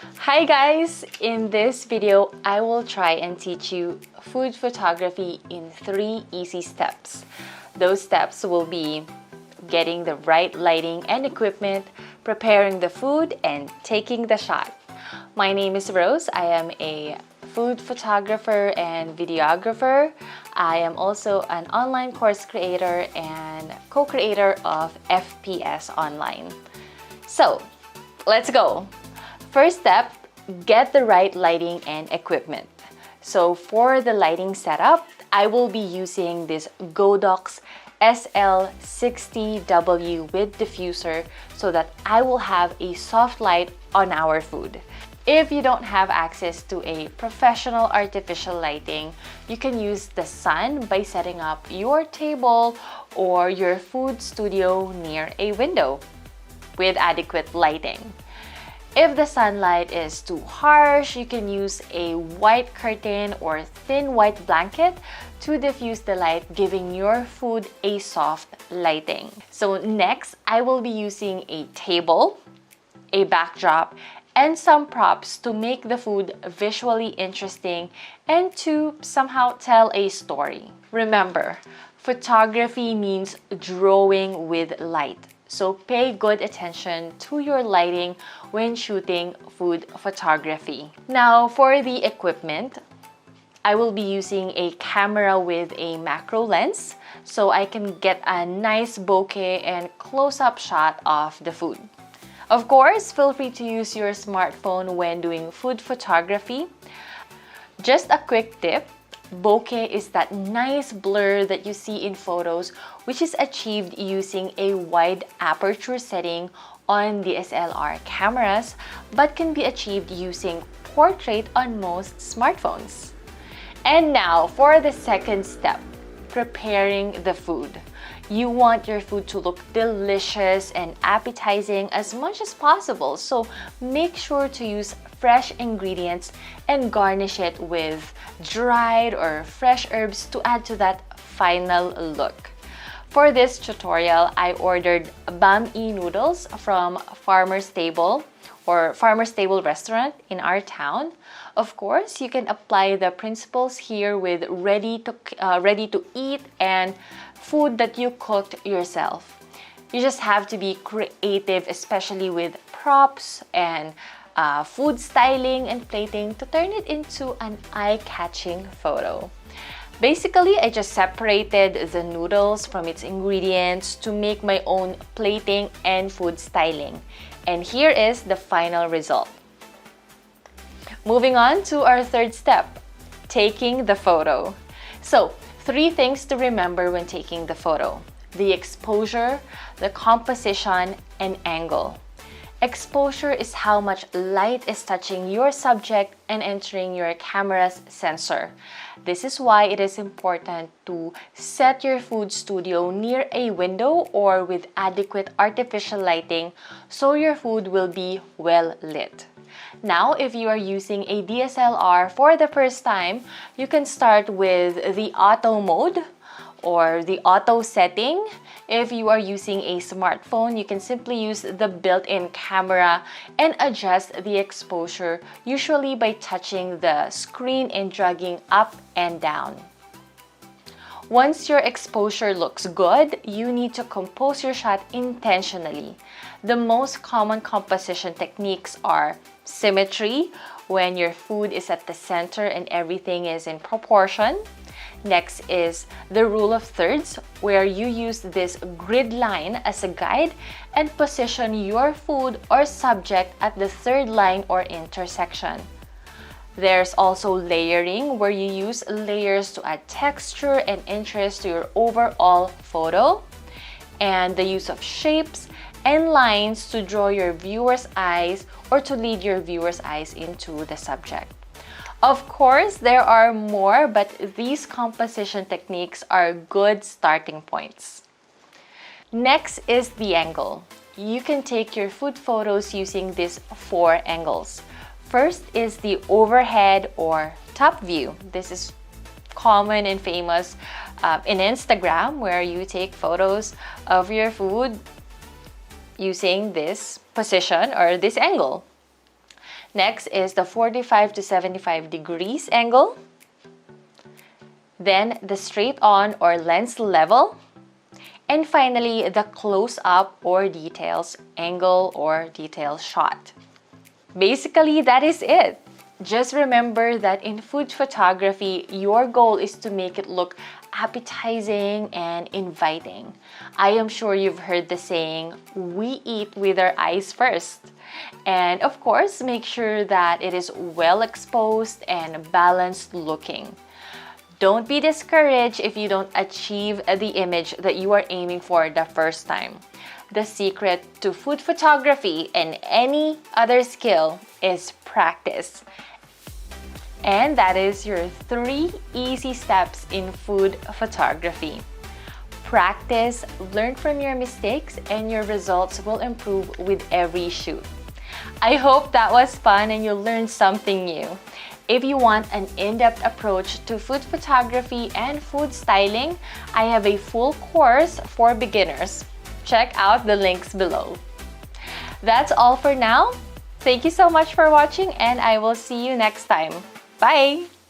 Hi guys! In this video, I will try and teach you food photography in 3 easy steps. Those steps will be getting the right lighting and equipment, preparing the food, and taking the shot. My name is Rose. I am a food photographer and videographer. I am also an online course creator and co-creator of FPS Online. So, let's go! First step, get the right lighting and equipment. So for the lighting setup, I will be using this Godox SL60W with diffuser so that I will have a soft light on our food. If you don't have access to a professional artificial lighting, you can use the sun by setting up your table or your food studio near a window with adequate lighting. If the sunlight is too harsh, you can use a white curtain or thin white blanket to diffuse the light, giving your food a soft lighting. So next, I will be using a table, a backdrop, and some props to make the food visually interesting and to somehow tell a story. Remember, photography means drawing with light. So pay good attention to your lighting when shooting food photography. Now for the equipment, I will be using a camera with a macro lens so I can get a nice bokeh and close-up shot of the food. Of course, feel free to use your smartphone when doing food photography. Just a quick tip. Bokeh is that nice blur that you see in photos, which is achieved using a wide aperture setting on DSLR cameras, but can be achieved using portrait on most smartphones. And now for the second step, preparing the food. You want your food to look delicious and appetizing as much as possible, so make sure to use fresh ingredients and garnish it with dried or fresh herbs to add to that final look. For this tutorial, I ordered banh-mi noodles from Farmer's Table or Farmer's Table restaurant in our town. Of course, you can apply the principles here with ready to eat and food that you cooked yourself. You just have to be creative, especially with props and food styling and plating to turn it into an eye-catching photo. Basically, I just separated the noodles from its ingredients to make my own plating and food styling. And here is the final result. Moving on to our third step, taking the photo. So, 3 things to remember when taking the photo: the exposure, the composition, and angle. Exposure is how much light is touching your subject and entering your camera's sensor. This is why it is important to set your food studio near a window or with adequate artificial lighting so your food will be well lit. Now, if you are using a DSLR for the first time, you can start with the auto mode or the auto setting. If you are using a smartphone, you can simply use the built-in camera and adjust the exposure, usually by touching the screen and dragging up and down. Once your exposure looks good, you need to compose your shot intentionally. The most common composition techniques are symmetry, when your food is at the center and everything is in proportion. Next is the rule of thirds, where you use this grid line as a guide and position your food or subject at the third line or intersection. There's also layering, where you use layers to add texture and interest to your overall photo, and the use of shapes and lines to draw your viewer's eyes or to lead your viewer's eyes into the subject. Of course, there are more, but these composition techniques are good starting points. Next is the angle. You can take your food photos using these 4 angles. First is the overhead or top view. This is common and famous in Instagram, where you take photos of your food using this position or this angle. Next is the 45 to 75 degrees angle. Then the straight on or lens level. And finally, the close-up or details angle or detail shot. Basically, that is it. Just remember that in food photography, your goal is to make it look appetizing and inviting. I am sure you've heard the saying, we eat with our eyes first. And of course, make sure that it is well exposed and balanced looking. Don't be discouraged if you don't achieve the image that you are aiming for the first time. The secret to food photography and any other skill is practice. And that is your 3 easy steps in food photography. Practice, learn from your mistakes, and your results will improve with every shoot. I hope that was fun and you learned something new. If you want an in-depth approach to food photography and food styling, I have a full course for beginners. Check out the links below. That's all for now. Thank you so much for watching and I will see you next time. Bye!